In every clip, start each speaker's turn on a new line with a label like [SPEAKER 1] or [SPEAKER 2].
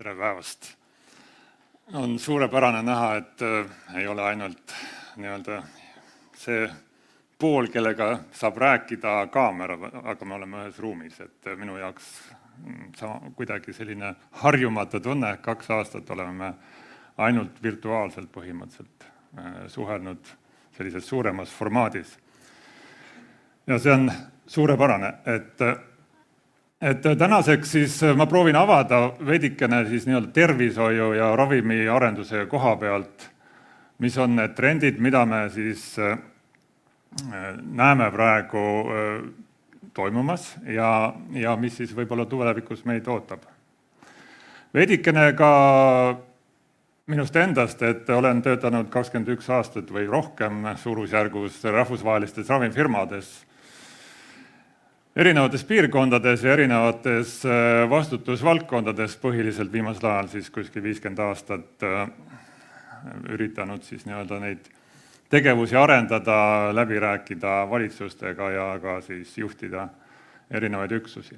[SPEAKER 1] Tere päevast! On suurepärane näha, et ei ole ainult see pool, kellega saab rääkida kaamera, aga me oleme ühes ruumis. Et minu jaoks kuidagi selline harjumatu tunne, 2 aastat oleme ainult virtuaalselt põhimõtteliselt suhelnud sellises suuremas formaadis. Ja see on suurepärane, et tänaseks siis ma proovin avada veidikene siis tervishoiu ja ravimi arenduse koha pealt, mis on need trendid, mida me siis näeme praegu toimumas ja mis siis võib-olla tulevikus meid ootab. Veidikene ka minust endast, et olen töötanud 21 aastat või rohkem suurusjärgus rahvusvahelistes ravimifirmades, erinevates piirkondades ja erinevates vastutusvaldkondades, põhiliselt viimasel ajal siis kuskil 50 aastat üritanud siis neid tegevusi arendada, läbi rääkida valitsustega ja ka siis juhtida erinevaid üksusi.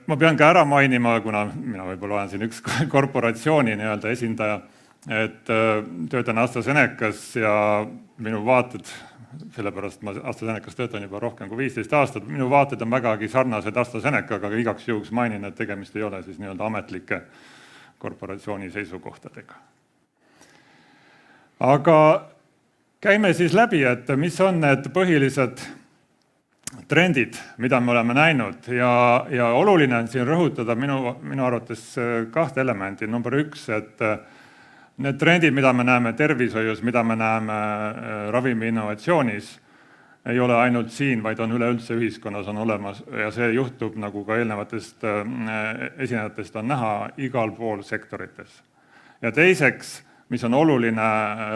[SPEAKER 1] Ma pean ka ära mainima, kuna mina võib-olla olen siin üks korporatsiooni esindaja, et töötan AstraZenecas ja minu vaated, sellepärast ma AstraZenecas töötan juba rohkem kui 15 aastat, minu vaated on vägagi sarnased AstraZenecaga, aga igaks juhuks mainin, et tegemist ei ole siis ametlike korporatsiooni seisukohtadega. Aga käime siis läbi, et mis on need põhilised trendid, mida me oleme näinud ja oluline on siin rõhutada minu arvates 2 elementi. Number 1, et need trendid, mida me näeme tervishoius, mida me näeme ravimi innovatsioonis, ei ole ainult siin, vaid on üleüldse ühiskonnas on olemas ja see juhtub, nagu ka eelnevatest esinejatest on näha, igal pool sektorites. Ja teiseks, mis on oluline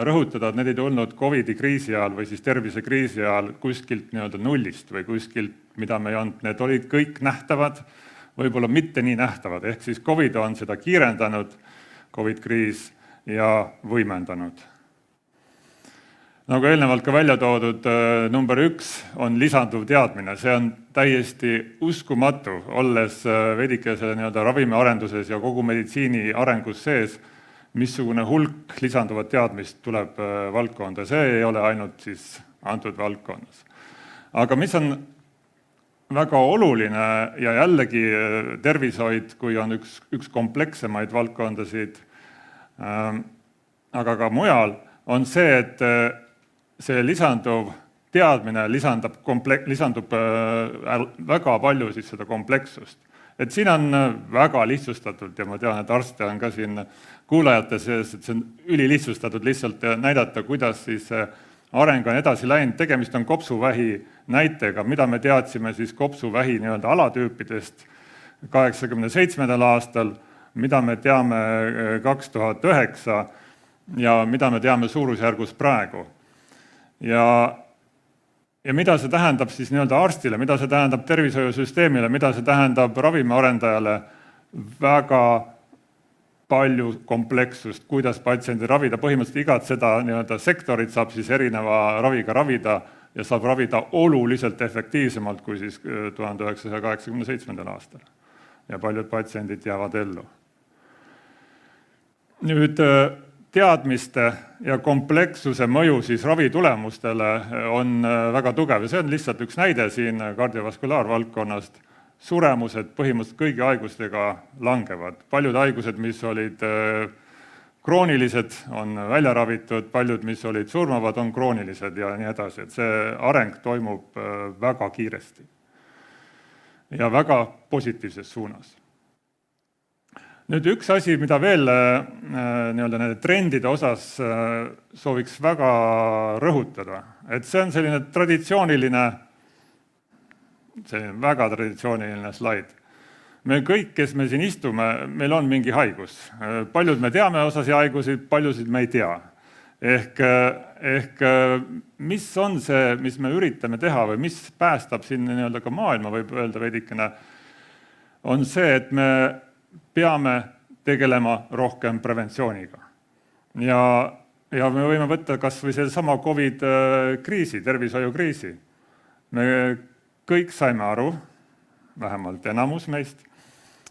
[SPEAKER 1] rõhutada, et need ei tulnud COVID-i kriisi ajal või siis tervisekriisi ajal kuskilt nullist või kuskilt, mida me ei olnud, need olid kõik nähtavad, võib-olla mitte nii nähtavad, ehk siis COVID on seda kiirendanud, COVID-kriis ja võimendanud. Nagu eelnevalt ka välja toodud, number 1 on lisanduv teadmine. See on täiesti uskumatu, olles veidike ravimiarenduses ja kogu meditsiini arengus sees, missugune hulk lisanduvat teadmist tuleb valdkonda. See ei ole ainult siis antud valdkonnas. Aga mis on väga oluline ja jällegi tervishoid, kui on üks komplekssemaid valdkondasid, aga ka mujal, on see, et see lisanduv teadmine lisandub väga palju siis seda komplekssust. Et siin on väga lihtsustatult ja ma tean, et arste on ka siin kuulajate sees, et see on ülilihtsustatud lihtsalt näidata, kuidas siis areng on edasi läinud. Tegemist on kopsuvähi näitega, mida me teadsime siis kopsuvähi alatüüpidest 87. aastal, mida me teame 2009 ja mida me teame suurusjärgus praegu. Ja mida see tähendab siis arstile, mida see tähendab tervishoiusüsteemile, mida see tähendab ravimiarendajale, väga palju komplekssust, kuidas patsiendi ravida, põhimõtteliselt igat seda sektorit saab siis erineva raviga ravida ja saab ravida oluliselt efektiivsemalt kui siis 1987. aastal. Ja paljud patsiendid jäävad ellu. Nüüd teadmiste ja komplekssuse mõju siis ravitulemustele on väga tugev ja see on lihtsalt üks näide siin kardiovaskulaarvaldkonnast. Suremused põhimõtteliselt kõigi haigustega langevad. Paljud haigused, mis olid kroonilised, on välja ravitud, paljud, mis olid surmavad, on kroonilised ja nii edasi. Et see areng toimub väga kiiresti ja väga positiivses suunas. Nüüd üks asi, mida veel nende trendide osas sooviks väga rõhutada, et see on selline väga traditsiooniline slaid. Me kõik, kes me siin istume, meil on mingi haigus. Paljud me teame osasi haigusid, paljusid me ei tea. Ehk mis on see, mis me üritame teha või mis päästab siin ka maailma, võib öelda veidikene, on see, et me peame tegelema rohkem preventsiooniga. Ja me võime võtta kas või sama COVID-kriisi, tervishoiukriisi. Me kõik saime aru, vähemalt enamus meist,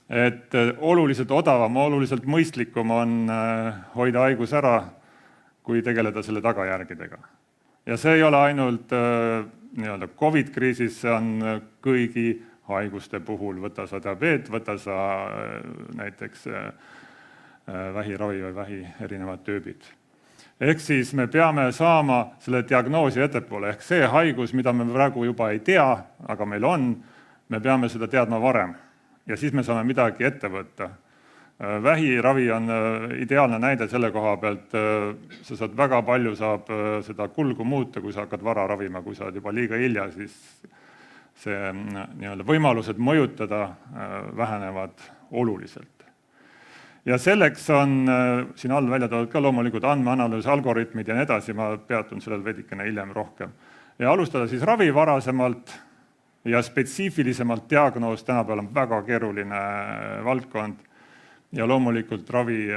[SPEAKER 1] et oluliselt odavam, oluliselt mõistlikum on hoida haigus ära, kui tegeleda selle tagajärgedega. Ja see ei ole ainult nii-öelda COVID-kriisis, see on kõigi haiguste puhul, võta sa diabeet, võta sa näiteks vähiravi või vähi erinevad tüübid. Ehk siis me peame saama selle diagnoosi ettepoole, ehk see haigus, mida me praegu juba ei tea, aga meil on, me peame seda teadma varem ja siis me saame midagi ette võtta. Vähiravi on ideaalne näide selle koha pealt, sa saad väga palju saab seda kulgu muuta, kui sa hakkad vara ravima, kui sa oled juba liiga hilja, siis see nii-öelda võimalused mõjutada vähenevad oluliselt. Ja selleks on siin all välja toodud ka loomulikult andmeanalüüs, algoritmid ja nii edasi, ma peatun sellel veidikene hiljem rohkem. Ja alustada siis ravi varasemalt ja spetsiifilisemalt diagnoos, tänapäeval on väga keeruline valdkond ja loomulikult ravi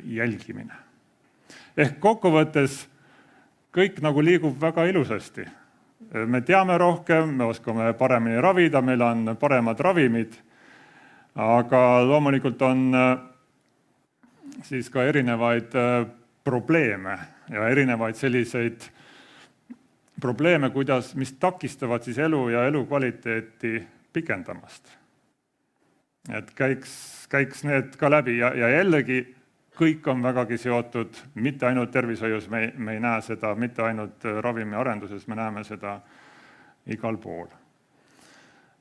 [SPEAKER 1] jälgimine. Ehk kokkuvõttes kõik nagu liigub väga ilusasti. Me teame rohkem, me oskame paremini ravida, meil on paremad ravimid, aga loomulikult on siis ka erinevaid probleeme ja erinevaid selliseid probleeme, mis takistavad siis elu ja elukvaliteeti pikendamast. Et käiks need ka läbi ja jällegi kõik on vägagi seotud, mitte ainult tervishoius, me ei näe seda, mitte ainult ravimiarenduses, me näeme seda igal pool.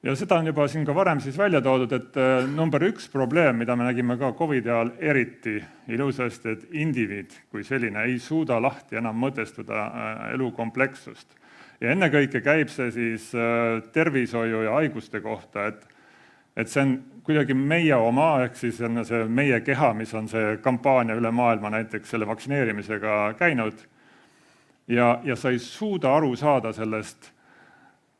[SPEAKER 1] Ja seda on juba siin ka varem siis välja toodud, et number 1 probleem, mida me nägime ka COVID ajal eriti ilusasti, et indiviid kui selline ei suuda lahti enam mõtestuda elu komplekssust. Ja ennekõike käib see siis tervishoiu ja haiguste kohta, et see on kuidagi meie oma, ehk siis on see meie keha, mis on see kampaania üle maailma näiteks selle vaktsineerimisega käinud. Ja sa ei suuda aru saada sellest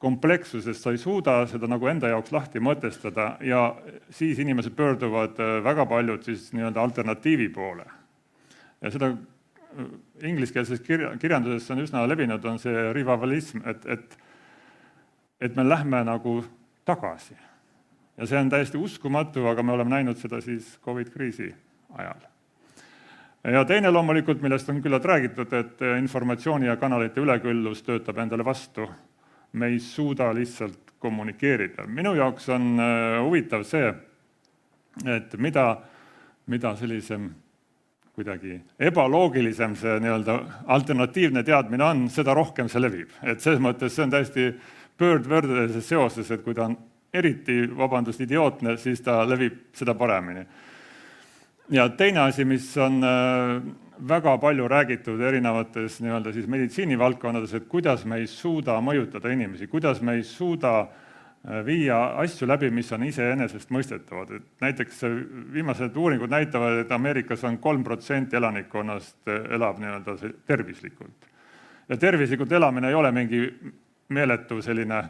[SPEAKER 1] komplekssusest, sa ei suuda seda nagu enda jaoks lahti mõtestada ja siis inimesed pöörduvad väga paljud siis nii-öelda alternatiivi poole. Ja seda ingliskeelses kirjanduses on üsna levinud, on see revivalism, et me lähme nagu tagasi. Ja see on täiesti uskumatu, aga me oleme näinud seda siis COVID-kriisi ajal. Ja teine loomulikult, millest on küllalt räägitud, et informatsiooni ja kanalite üleküllus töötab endale vastu. Me ei suuda lihtsalt kommunikeerida. Minu jaoks on huvitav see, et mida sellisem kuidagi ebaloogilisem see nii-öelda alternatiivne teadmine on, seda rohkem see levib. Et selles mõttes see on täiesti pöördvõrdelises seoses, et kui ta on eriti, idiootne, siis ta levib seda paremini. Ja teine asi, mis on väga palju räägitud erinevates nii-öelda siis meditsiinivaldkondades, et kuidas me ei suuda mõjutada inimesi, kuidas me ei suuda viia asju läbi, mis on iseenesest mõistetavad. Et näiteks viimased uuringud näitavad, et Ameerikas on 3% elanikkonnast elab nii-öelda tervislikult. Ja tervislikult elamine ei ole mingi meeletu selline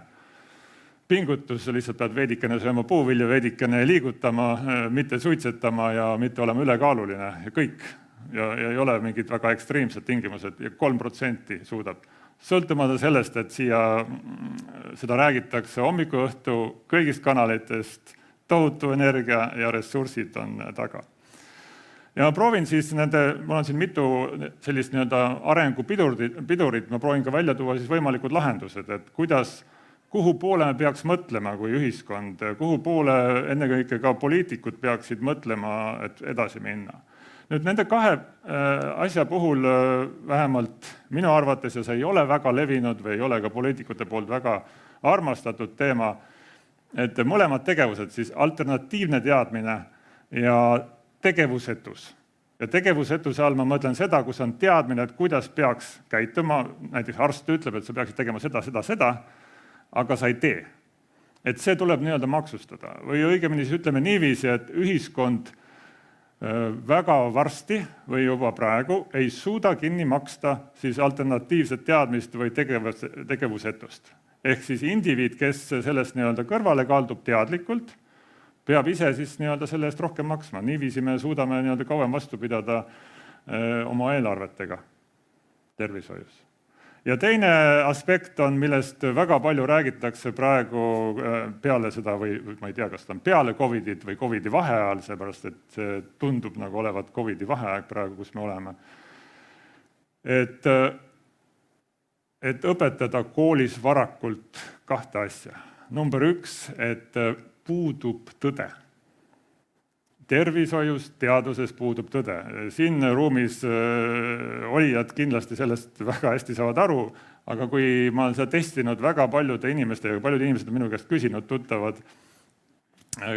[SPEAKER 1] pingutus, lihtsalt pead veidikene sööma puuvilju, veidikene liigutama, mitte suitsetama ja mitte olema ülekaaluline ja kõik. Ja ei ole mingid väga ekstreemsed tingimused ja 3% suudab. Sõltumata sellest, et siia seda räägitakse hommikuõhtu kõigist kanalitest, tohutu energia ja ressursid on taga. Ja ma proovin siis mul on siin mitu sellist nii-öelda arengupidurit, ma proovin ka välja tuua siis võimalikud lahendused, et kuhu poole me peaks mõtlema kui ühiskond, kuhu poole ennekõike ka poliitikud peaksid mõtlema, et edasi minna. Nüüd nende 2 asja puhul vähemalt minu arvates, ja see ei ole väga levinud või ei ole ka poliitikute poolt väga armastatud teema, et mõlemad tegevused, siis alternatiivne teadmine ja tegevusetus. Ja tegevusetuse all ma mõtlen seda, kus on teadmine, et kuidas peaks käituma, näiteks arst ütleb, et sa peaksid tegema seda, aga sa ei tee. Et see tuleb nii-öelda maksustada. Või õigemini siis ütleme niiviisi, et ühiskond väga varsti või juba praegu ei suuda kinni maksta siis alternatiivset teadmist või tegevusetust. Ehk siis indiviid, kes sellest nii-öelda kõrvale kaldub teadlikult, peab ise siis nii-öelda selle eest rohkem maksma. Niiviisi me suudame nii-öelda kauem vastu pidada oma eelarvetega tervishoius. Ja teine aspekt on, millest väga palju räägitakse praegu peale seda või ma ei tea, kas ta on peale Covidit või Covidi vaheajal, seepärast et see tundub nagu olevat Covidi vaheaeg praegu, kus me oleme. Et õpetada koolis varakult kahte asja. Number 1, et puudub tõde. Tervishoius, teaduses puudub tõde. Siin ruumis olijad kindlasti sellest väga hästi saavad aru, aga kui ma olen seda testinud väga paljude inimestega, paljud inimesed on minu käest küsinud, tuttavad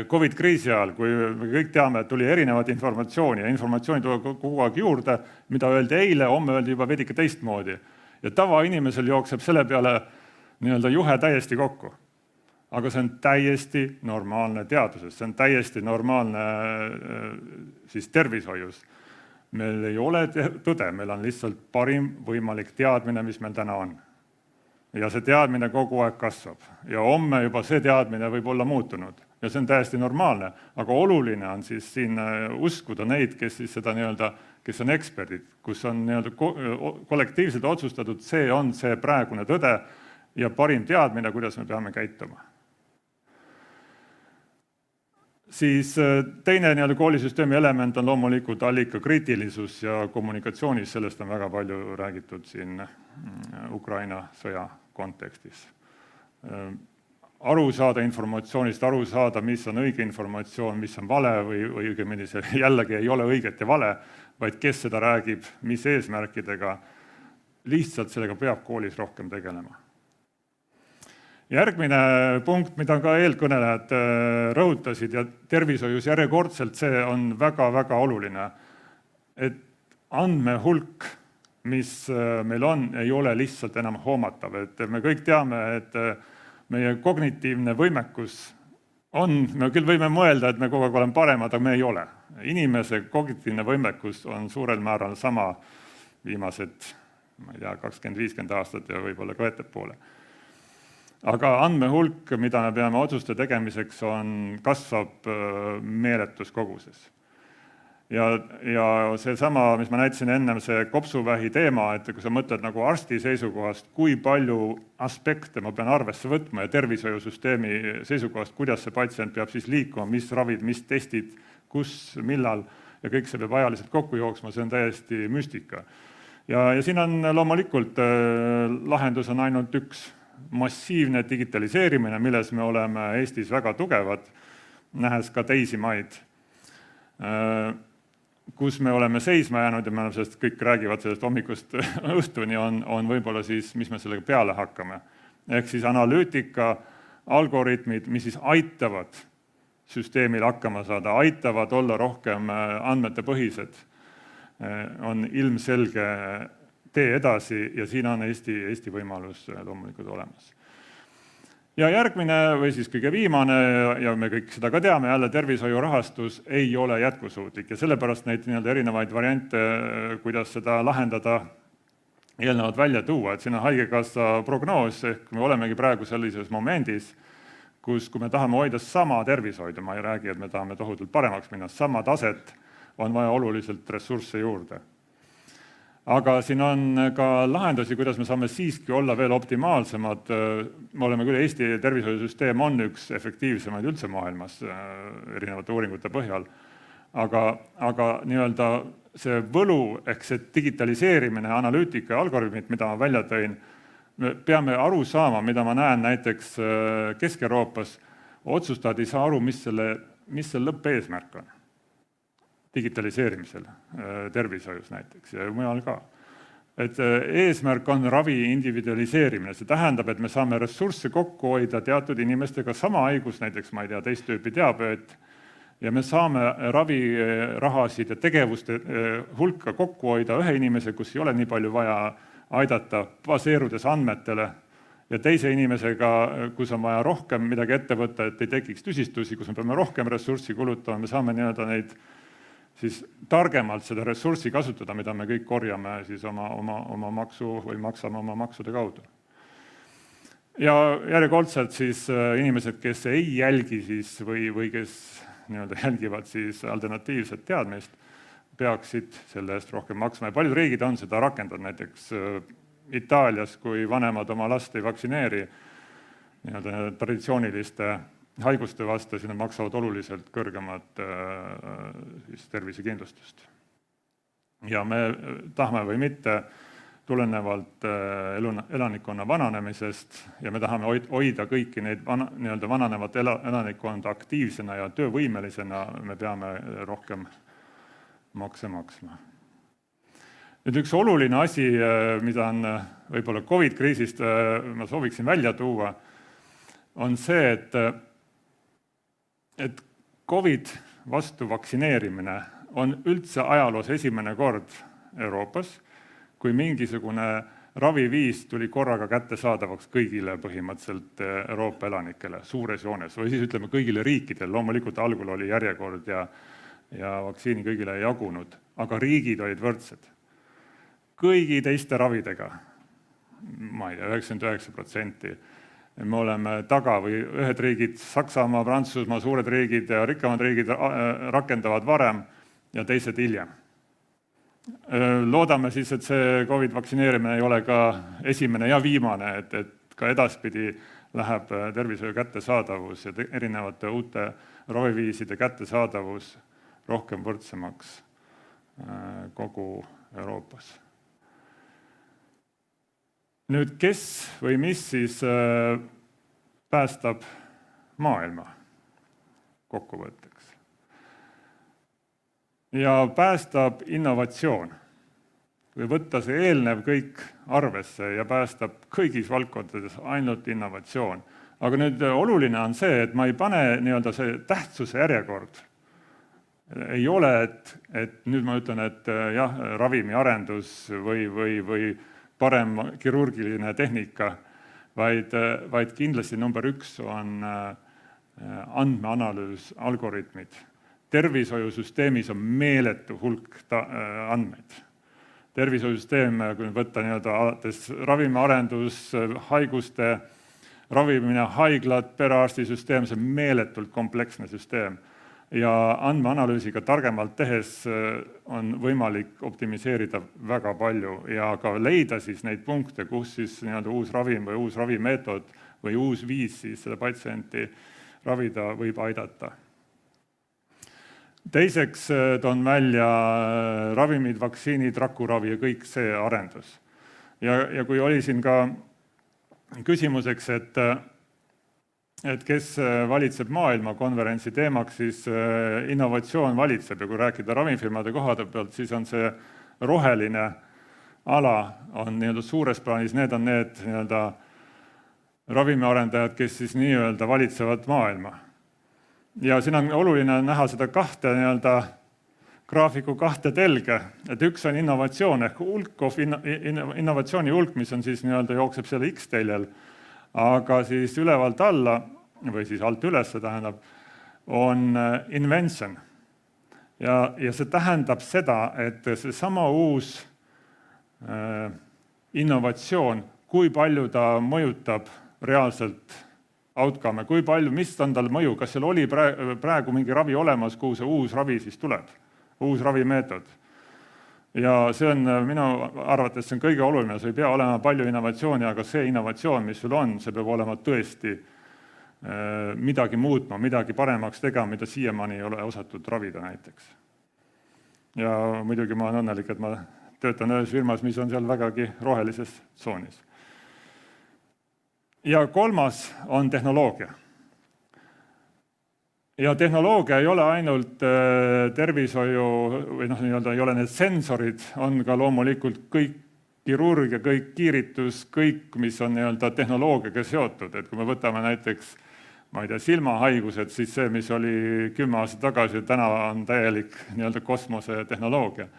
[SPEAKER 1] Covid-kriisi ajal, kui me kõik teame, et tuli erinevat informatsiooni ja informatsiooni tuleb kogu aeg juurde, mida öeldi eile, homme öeldi juba veidike teistmoodi. Ja tavainimesel jookseb selle peale nii-öelda juhe täiesti kokku. Aga see on täiesti normaalne teaduses, see on täiesti normaalne siis tervishoius. Meil ei ole tõde, meil on lihtsalt parim võimalik teadmine, mis meil täna on. Ja see teadmine kogu aeg kasvab. Ja homme juba see teadmine võib olla muutunud. Ja see on täiesti normaalne, aga oluline on siis siin uskuda neid, kes siis seda nii-öelda, kes on eksperdid, kus on nii-öelda kollektiivselt otsustatud, see on see praegune tõde ja parim teadmine, kuidas me peame käituma. Siis teine nii-öelda koolisüsteemi element on loomulikult allikakriitilisus ja kommunikatsioonis, sellest on väga palju räägitud siin Ukraina sõja kontekstis. Aru saada informatsioonist, aru saada, mis on õige informatsioon, mis on vale või õigemini see jällegi ei ole õiget ja vale, vaid kes seda räägib, mis eesmärkidega, lihtsalt sellega peab koolis rohkem tegelema. Järgmine punkt, mida ka eelkõnelejad rõhutasid ja tervishoius järjekordselt, see on väga-väga oluline, et andmehulk, mis meil on, ei ole lihtsalt enam hoomatav. Et me kõik teame, et meie kognitiivne võimekus on, me küll võime mõelda, et me kogu aeg oleme paremad, aga me ei ole. Inimese kognitiivne võimekus on suurel määral sama viimased, ma ei tea, 20-50 aastat ja võib-olla ka ettepoole. Aga andmehulk, mida me peame otsuste tegemiseks, kasvab meeletus koguses. Ja see sama, mis ma näitasin ennem, see kopsuvähi teema, et kui sa mõtled nagu arsti seisukohast, kui palju aspekte ma pean arvesse võtma ja tervishoiusüsteemi seisukohast, kuidas see patsient peab siis liikuma, mis ravid, mis testid, kus, millal ja kõik see peab ajaliselt kokku jooksma, see on täiesti müstika. Ja siin on loomulikult lahendus on ainult üks. Massiivne digitaliseerimine, milles me oleme Eestis väga tugevad, nähes ka teisi maid, kus me oleme seisma jäänud ja me sellest kõik räägivad sellest hommikust õhtuni, on võib-olla siis, mis me sellega peale hakkame. Ehk siis analüütika, algoritmid, mis siis aitavad süsteemil hakkama saada, aitavad olla rohkem andmete põhised, on ilmselge tee edasi ja siin on Eesti võimalus loomulikult olemas. Ja järgmine või siis kõige viimane ja me kõik seda ka teame, jälle tervishoiu rahastus ei ole jätkusuutlik ja sellepärast neid erinevaid variante, kuidas seda lahendada, eelnevalt välja tuua, et siin on Haigekassa prognoos, ehk me olemegi praegu sellises momendis, kus kui me tahame hoida sama tervishoidu, ma ei räägi, et me tahame tohutult paremaks minna, sama taset on vaja oluliselt ressursse juurde. Aga siin on ka lahendusi, kuidas me saame siiski olla veel optimaalsemad. Me oleme küll, Eesti tervishoiusüsteem on üks efektiivsemaid üldse maailmas erinevate uuringute põhjal. Aga nii-öelda see võlu, ehk see digitaliseerimine, analüütika ja algoritmid, mida ma välja tõin, me peame aru saama, mida ma näen näiteks Kesk-Euroopas, otsustajad ei saa aru, mis see lõppeesmärk on. Digitaliseerimisel tervishoius näiteks ja mujal ka. Et eesmärk on ravi individualiseerimine. See tähendab, et me saame ressursse kokku hoida teatud inimestega sama haigus, näiteks ma ei tea, teist tüüpi diabeet, ja me saame ravirahasid ja tegevuste hulka kokku hoida ühe inimese, kus ei ole nii palju vaja aidata, baseerudes andmetele, ja teise inimesega, kus on vaja rohkem midagi ette võtta, et ei tekiks tüsistusi, kus me peame rohkem ressurssi kulutama, me saame nii-öelda neid siis targemalt seda ressurssi kasutada, mida me kõik korjame siis oma maksu või maksame oma maksude kaudu. Ja järjekordselt siis inimesed, kes ei jälgi siis või kes nii-öelda jälgivad siis alternatiivset teadmist, peaksid selle eest rohkem maksma. Ja paljud riigid on seda rakendanud, näiteks Itaalias, kui vanemad oma last ei vaktsineeri nii-öelda traditsiooniliste haiguste vastu, siis nad maksavad oluliselt kõrgemat tervisekindlustust. Ja me tahame või mitte, tulenevalt elanikkonna vananemisest ja me tahame hoida kõiki neid nii-öelda vananevat elanikkonda aktiivsena ja töövõimelisena, me peame rohkem makse maksma. Nüüd üks oluline asi, mida on võib-olla COVID-kriisist ma sooviksin välja tuua, on see, et COVID vastu vaktsineerimine on üldse ajaloos esimene kord Euroopas, kui mingisugune raviviis tuli korraga kättesaadavaks kõigile põhimõtteliselt Euroopa elanikele suures joones või siis ütleme kõigile riikidele. Loomulikult algul oli järjekord ja vaktsiini kõigile ei jagunud, aga riigid olid võrdsed. Kõigi teiste ravidega, ma ei tea, 99%, me oleme taga või ühed riigid, Saksamaa, Prantsusmaa, suured riigid ja rikkamad riigid rakendavad varem ja teised hiljem. Loodame siis, et see COVID vaktsineerimine ei ole ka esimene ja viimane, et ka edaspidi läheb tervishoiu kättesaadavus ja erinevate uute raviviiside kättesaadavus rohkem võrdsemaks kogu Euroopas. Nüüd, kes või mis siis päästab maailma kokkuvõtteks? Ja päästab innovatsioon. Kui võtta see eelnev kõik arvesse ja päästab kõigis valdkondades ainult innovatsioon. Aga nüüd oluline on see, et ma ei pane nii-öelda see tähtsuse järjekord. Ei ole, et nüüd ma ütlen, et jah, ravimiarendus või parem kirurgiline tehnika, vaid kindlasti number 1 on andmeanalüüs, algoritmid. Tervishoiusüsteemis on meeletu hulk andmeid. Tervishoiusüsteem, kui võtta nii-öelda alates ravimiarendus, haiguste ravimine, haiglad, perearstisüsteem, see on meeletult kompleksne süsteem. Ja andmeanalüüsiga targemalt tehes on võimalik optimiseerida väga palju ja ka leida siis neid punkte, kus siis nii-öelda uus ravim või uus ravimeetod või uus viis siis seda patsienti ravida võib aidata. Teiseks toon välja ravimid, vaktsiinid, rakuravi ja kõik see arendus. Ja kui oli siin ka küsimuseks, et kes valitseb maailma konverentsi teemaks, siis innovatsioon valitseb ja kui rääkida ravimifirmade kohade pealt, siis on see roheline ala on nii-öelda suures plaanis, need on need nii-öelda ravimiarendajad, kes siis nii-öelda valitsevad maailma. Ja siin on oluline näha seda kahte nii-öelda graafiku kahte telge, et üks on innovatsioon ehk innovatsiooni hulk, mis on siis nii-öelda jookseb selle X-teljel, aga siis ülevalt alla või siis alt üles tähendab, on invention. Ja see tähendab seda, et see sama uus innovatsioon, kui palju ta mõjutab reaalselt outcome, kui palju, mis on tal mõju, kas seal oli praegu mingi ravi olemas, kuhu see uus ravi siis tuleb, uus ravimeetod. Ja see on minu arvates see on kõige oluline, see ei pea olema palju innovatsiooni, aga see innovatsioon, mis sul on, see peab olema tõesti midagi muutma, midagi paremaks tegema, mida siiamaani ei ole osatud ravida näiteks. Ja muidugi ma olen õnnelik, et ma töötan ühes firmas, mis on seal vägagi rohelises tsoonis. Ja kolmas on tehnoloogia. Ja tehnoloogia ei ole ainult tervishoiu või nii-öelda ei ole need sensorid, on ka loomulikult kõik kirurgia, kõik kiiritus, kõik, mis on nii-öelda tehnoloogiaga seotud. Et kui me võtame näiteks, ma ei tea, silmahaigused, siis see, mis oli 10 aastat tagasi, täna on täielik nii-öelda kosmose tehnoloogia.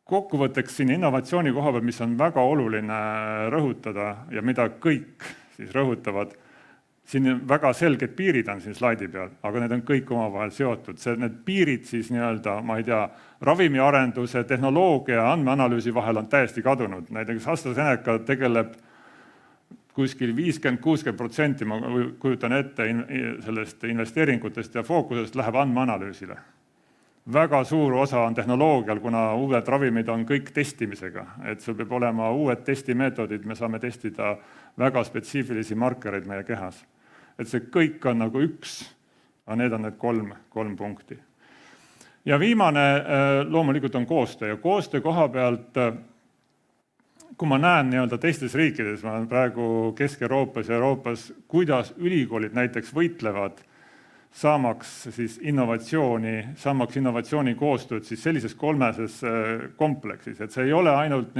[SPEAKER 1] Kokkuvõtteks siin innovatsiooni koha peal, mis on väga oluline rõhutada ja mida kõik siis rõhutavad, siin väga selged piirid on siin slaidi peal, aga need on kõik omavahel seotud. Need piirid siis nii-öelda, ma ei tea, ravimiarenduse, tehnoloogia ja andmeanalüüsi vahel on täiesti kadunud. Näiteks AstraZeneca tegeleb kuskil 50-60%, ma kujutan ette sellest investeeringutest ja fookusest läheb andmeanalüüsile. väga suur osa on tehnoloogial, kuna uued ravimid on kõik testimisega, et sul peab olema uued testimeetodid, me saame testida väga spetsiifilisi markereid meie kehas. Et see kõik on nagu üks, aga need on need kolm punkti. Ja viimane loomulikult on koostöö ja koostöö koha pealt, kui ma näen teistes riikides, ma olen praegu Kesk-Euroopas ja Euroopas, kuidas ülikoolid näiteks võitlevad saamaks siis innovatsiooni koostööd siis sellises kolmeses kompleksis, et see ei ole ainult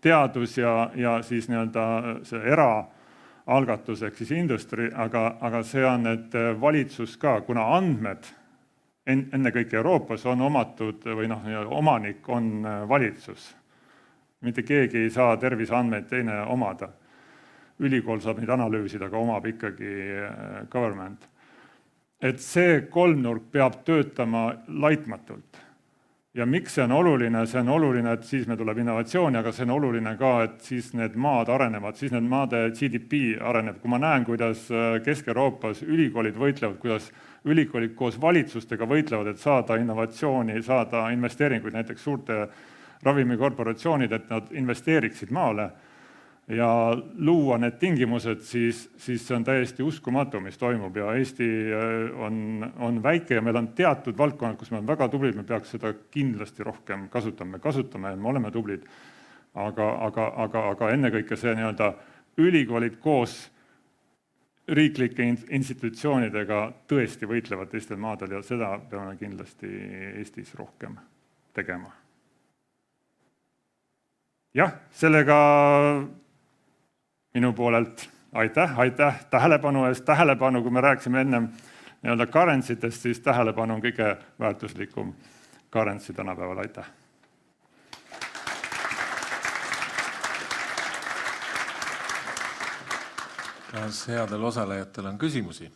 [SPEAKER 1] teadus ja siis see eraalgatus ehk siis industry, aga see on, et valitsus ka, kuna andmed ennekõike Euroopas on omatud või omanik on valitsus. Mitte keegi ei saa terviseandmeid teine omada. Ülikool saab neid analüüsida, aga omab ikkagi government. Et see kolmnurk peab töötama laitmatult. Ja miks see on oluline? See on oluline, et siis me tuleb innovatsiooni, aga see on oluline ka, et siis need maad arenevad, siis need maade GDP areneb. Kui ma näen, kuidas Kesk-Euroopas ülikoolid võitlevad, kuidas ülikoolid koos valitsustega võitlevad, et saada innovatsiooni, saada investeeringuid, näiteks suurte ravimikorporatsioonid, et nad investeeriksid maale ja luua need tingimused, siis see on täiesti uskumatu, mis toimub ja Eesti on väike ja meil on teatud valdkonnad, kus me oleme väga tublid, me peaks seda kindlasti rohkem kasutama. Me kasutame, me oleme tublid, aga ennekõike see ülikoolid koos riiklike institutsioonidega tõesti võitlevad teistel maadel ja seda peame kindlasti Eestis rohkem tegema. Jah, sellega minu poolelt aitäh tähelepanu eest. Tähelepanu, kui me rääkisime ennem currency'test, siis tähelepanu on kõige väärtuslikum currency tänapäeval. Aitäh!
[SPEAKER 2] Kas headel osalejatel on küsimusi?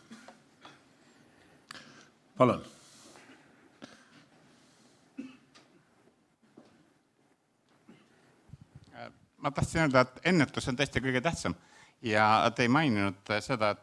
[SPEAKER 2] Palun!
[SPEAKER 3] Ma tahtsin öelda, et ennetus on tõesti kõige tähtsam ja te ei maininud seda, et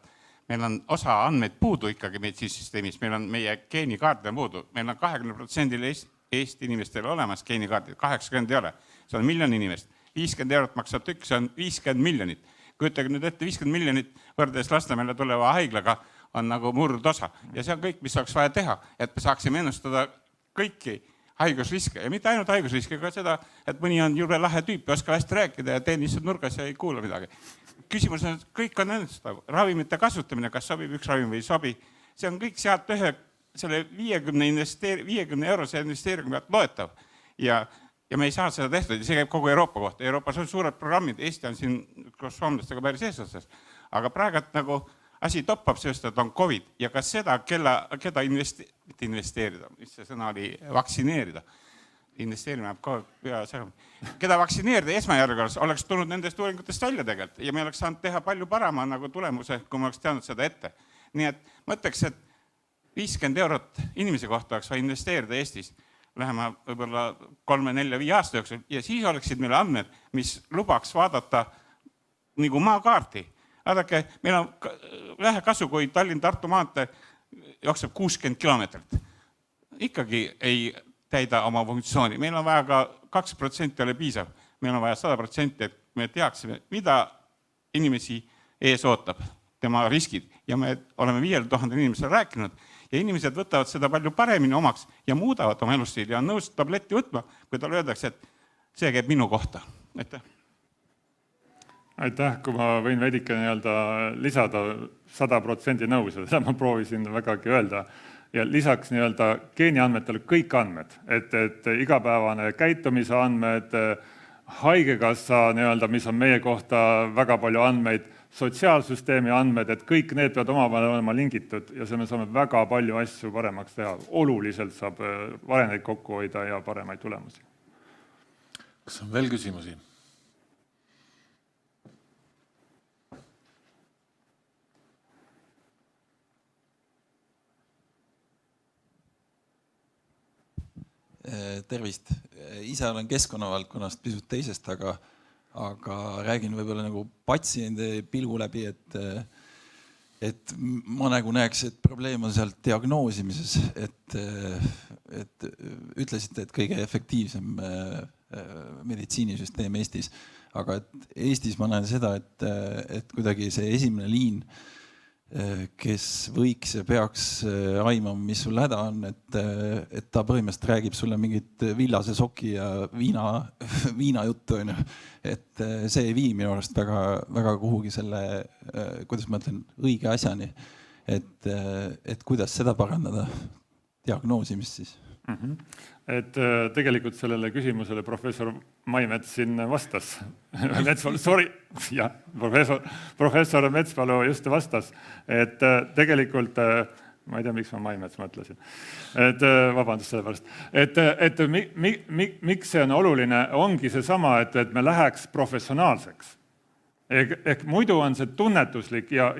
[SPEAKER 3] meil on osa andmeid puudu ikkagi meditsiinisüsteemis, meil on meie geenikaart on puudu, meil on 20% Eesti inimestel olemas geenikaardid, 80 ei ole, see on 1 miljon inimest, 50 eurot maksab tükk, see on 50 miljonit. Kujutage nüüd ette 50 miljonit võrdes Lasnamäele tuleva haiglaga on nagu murdosa ja see on kõik, mis oleks vaja teha, et me saaksime ennustada kõiki haigusriske ja mitte ainult haigusriske, aga seda, et mõni on jube lahe tüüp, oskab hästi rääkida ja teen lihtsalt nurgas ja ei kuula midagi. Küsimus on, et kõik on ennustav. Ravimite kasutamine, kas sobib üks ravim või ei sobi, see on kõik sealt selle 50 eurose investeeringu pealt loetav ja me ei saa seda tehtud ja see käib kogu Euroopa kohta. Euroopas on suured programmid, Eesti on siin koos soomlastega päris eesotsas, aga praegult nagu asi toppab sellest, et on COVID ja kas seda, keda investeerida, mis see sõna oli, vaktsineerida. Investeerima jääb ka keda vaktsineerida esmajärjekorras oleks tulnud nendest uuringutest välja tegelikult ja me oleks saanud teha palju parema nagu tulemuse, kui me oleks teadnud seda ette. Nii et mõtleks, et 50 eurot inimese kohta oleks vaja investeerida Eestis lähema võib-olla 3, 4, 5 aasta jooksul ja siis oleksid meil andmed, mis lubaks vaadata nagu maakaarti. Vaadake, meil on vähe kasu, kui Tallinn-Tartu maantee jookseb 60 kilomeetrit. Ikkagi ei täida oma funktsiooni. Meil on vaja ka 2% ole piisav. Meil on vaja 100%, et me teaksime, mida inimesi ees ootab, tema riskid. Ja me oleme 5000 inimesel rääkinud ja inimesed võtavad seda palju paremini omaks ja muudavad oma elustiili ja on nõus tabletti võtma, kui tal öeldakse, et see käib minu kohta. Aitäh!
[SPEAKER 1] Aitäh, kui ma võin veidike lisada 100% nõus, seda ma proovisin vägagi öelda. Ja lisaks geeniandmetele kõik andmed, et igapäevane käitumise andmed, haigekassa, mis on meie kohta väga palju andmeid, sotsiaalsüsteemi andmed, et kõik need peavad omavahel olema lingitud ja see me saame väga palju asju paremaks teha. Oluliselt saab vareneid kokku hoida ja paremaid tulemusi.
[SPEAKER 2] Kas on veel küsimusi?
[SPEAKER 4] Tervist. Ise olen keskkonnavaldkonnast pisut teisest, aga räägin võib-olla nagu patsiendi pilgu läbi, et ma nagu näeks, et probleem on sealt diagnoosimises, et ütlesite, et kõige efektiivsem meditsiinisüsteem Eestis, aga et Eestis ma näen seda, et kuidagi see esimene liin, kes võiks ja peaks aimama, mis sul häda on, et ta põhimõtteliselt räägib sulle mingit villase soki ja viina juttu, et see ei vii minu arust väga kuhugi selle, kuidas ma ütlen, õige asjani, et kuidas seda parandada, diagnoosimist siis.
[SPEAKER 1] Et tegelikult sellele küsimusele professor Maimets siin vastas. Jah, professor Metspalu just vastas, et tegelikult, ma ei tea, miks ma Maimets mõtlesin, et vabandust selle pärast, et miks see on oluline, ongi see sama, et me läheks professionaalseks. Ehk muidu on see tunnetuslik ja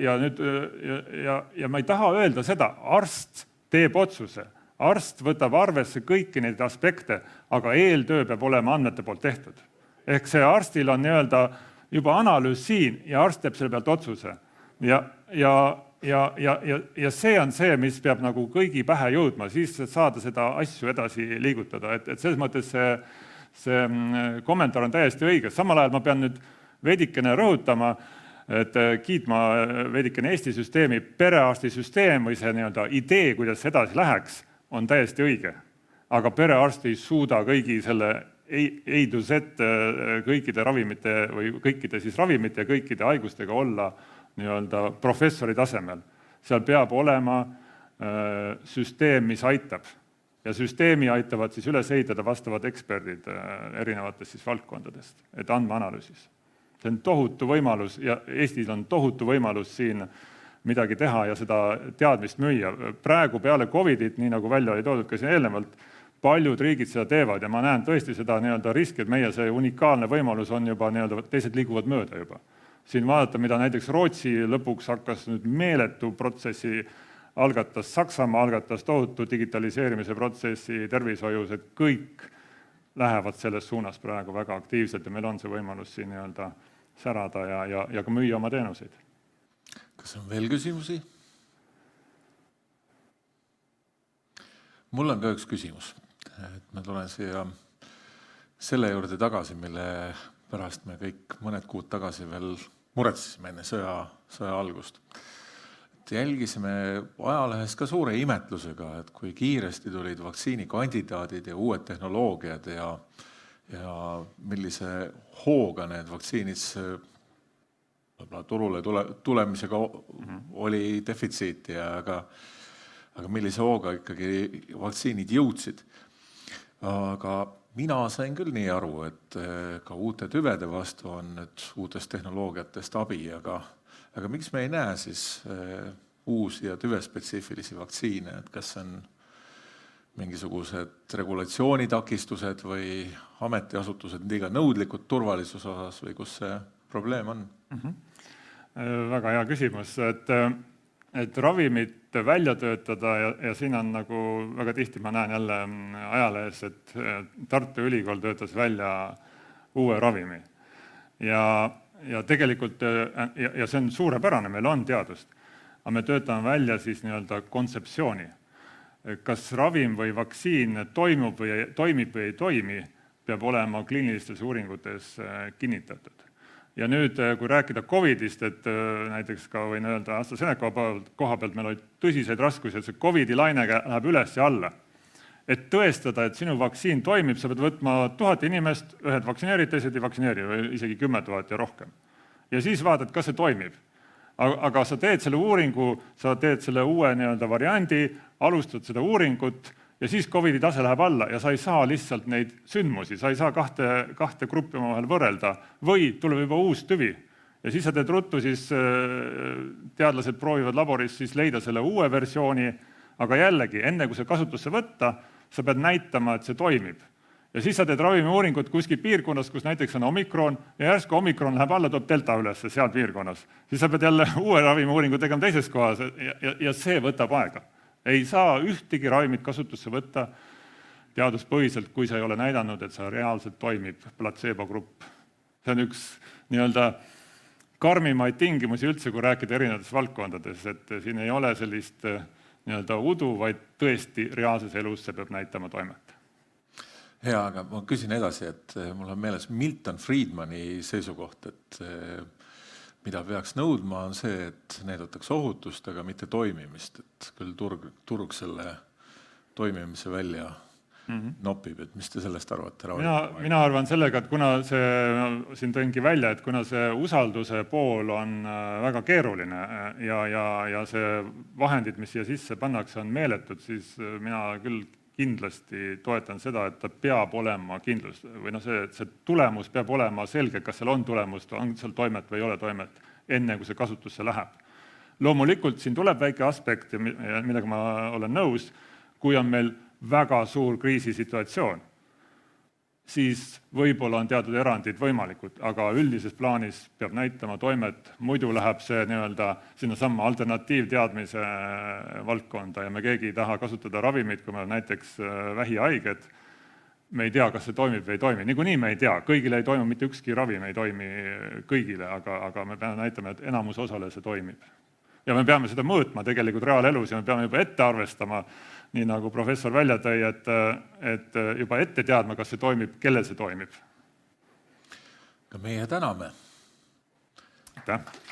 [SPEAKER 1] ma ei taha öelda seda, arst teeb otsuse. Arst võtab arvesse kõiki neid aspekte, aga eeltöö peab olema andmete poolt tehtud. Ehk see arstil on juba analüüs siin ja arst teeb selle pealt otsuse. Ja see on see, mis peab nagu kõigi pähe jõudma, siis saada seda asju edasi liigutada. Et selles mõttes see kommentaar on täiesti õige. Samal ajal ma pean nüüd veidikene rõhutama, et kiitma veidikene Eesti süsteemi, perearstisüsteem või see idee, kuidas edasi läheks, on täiesti õige. Aga perearst ei suuda kõigi selle A-Z kõikide ravimite või kõikide siis ravimite ja kõikide haigustega olla professori tasemel. Seal peab olema süsteem, mis aitab. Ja süsteemi aitavad siis üles ehitada vastavad eksperdid erinevatest siis valdkondadest, et andmeanalüüsis. See on tohutu võimalus ja Eestil on tohutu võimalus siin midagi teha ja seda teadmist müüa. Praegu peale Covidit, nii nagu välja oli toodud ka siin eelnevalt, paljud riigid seda teevad ja ma näen tõesti seda riski, et meie see unikaalne võimalus on juba teised liiguvad mööda juba. Siin vaadata, mida näiteks Rootsi lõpuks hakkas nüüd meeletu protsessi algatas, Saksamaa algatas tohutu digitaliseerimise protsessi tervishoius, et kõik lähevad selles suunas praegu väga aktiivselt ja meil on see võimalus siin särada ja ka müüa oma teenuseid.
[SPEAKER 2] Kas on veel küsimusi? Mul on ka üks küsimus. Et ma tulen siia selle juurde tagasi, mille pärast me kõik mõned kuud tagasi veel muretsesime enne sõja algust. Et jälgisime ajalehes ka suure imetlusega, et kui kiiresti tulid vaktsiinikandidaadid ja uued tehnoloogiad ja millise hooga need vaktsiinid turule tulemisega oli defitsiiti, aga millise hooga ikkagi vaktsiinid jõudsid. Aga mina sain küll nii aru, et ka uute tüvede vastu on nüüd uutest tehnoloogiatest abi, aga miks me ei näe siis uusi ja tüvespetsiifilisi vaktsiine, et kas on mingisugused regulatsioonitakistused või ametiasutused liiga nõudlikud turvalisuse osas või kus see probleem on?
[SPEAKER 1] Väga hea küsimus, et ravimit välja töötada ja siin on nagu väga tihti ma näen jälle ajalehes, et Tartu Ülikool töötas välja uue ravimi. Ja tegelikult, ja see on suurepärane, meil on teadust, aga me töötame välja siis kontseptsiooni. Kas ravim või vaktsiin toimib või ei toimi, peab olema kliinilistes uuringutes kinnitatud. Ja nüüd, kui rääkida Covidist, et näiteks ka võin öelda AstraZeneca koha pealt meil olid tõsiseid raskusi, et see Covidi laine läheb üles ja alla. Et tõestada, et sinu vaktsiin toimib, sa pead võtma 1000 inimest, ühed vaktsineerid, teised ei vaktsineeri või isegi 10 000 ja rohkem. Ja siis vaatad, kas see toimib. Aga sa teed selle uuringu, sa teed selle uue variandi, alustad seda uuringut ja siis Covidi tase läheb alla ja sa ei saa lihtsalt neid sündmusi, sa ei saa kahte gruppi omavahel võrrelda või tuleb juba uus tüvi. Ja siis sa teed ruttu, siis teadlased proovivad laboris siis leida selle uue versiooni, aga jällegi, enne kui see kasutusse võtta, sa pead näitama, et see toimib. Ja siis sa teed ravimiuuringut kuskil piirkonnas, kus näiteks on omikron ja järsku omikron läheb alla, tuleb delta üles seal piirkonnas. Siis sa pead jälle uue ravimiuuringu tegema teises kohas ja see võtab aega. Ei saa ühtegi ravimit kasutusse võtta teaduspõhiselt, kui sa ei ole näidanud, et sa reaalselt toimib placebo-grupp. See on üks karmimaid tingimusi üldse, kui rääkida erinevates valdkondades, et siin ei ole sellist nii-öelda udu, vaid tõesti reaalses elus see peab näitama toimet.
[SPEAKER 2] Hea, aga ma küsin edasi, et mul on meeles Milton Friedmani seisukoht, et mida peaks nõudma on see, et näidatakse ohutust, aga mitte toimimist, et küll turg selle toimimise välja nopib, et mis te sellest arvate?
[SPEAKER 1] Mina arvan sellega, et kuna siin tõingi välja, et kuna see usalduse pool on väga keeruline ja see vahendid, mis siia sisse pannakse, on meeletud, siis mina küll kindlasti toetan seda, et ta peab olema kindlus või see tulemus peab olema selge, kas seal on tulemust, on seal toimet või ei ole toimet, enne kui see kasutusse läheb. Loomulikult siin tuleb väike aspekt, millega ma olen nõus, kui on meil väga suur kriisisituatsioon, siis võib-olla on teatud erandid võimalikud, aga üldises plaanis peab näitama toimet, muidu läheb see nii-öelda sinna samma alternatiivteadmise valdkonda ja me keegi ei taha kasutada ravimit, kui me näiteks vähihaiged, me ei tea, kas see toimib või ei toimi. Niikuinii me ei tea, kõigile ei toimu, mitte ükski ravim ei toimi kõigile, aga me peame näitama, et enamus osale see toimib. Ja me peame seda mõõtma tegelikult reaalelus ja me peame juba ette arvestama, nii nagu professor välja tõi, et juba ette teadma, kas see toimib, kellel see toimib.
[SPEAKER 2] Ka meie täname.
[SPEAKER 1] Aitäh!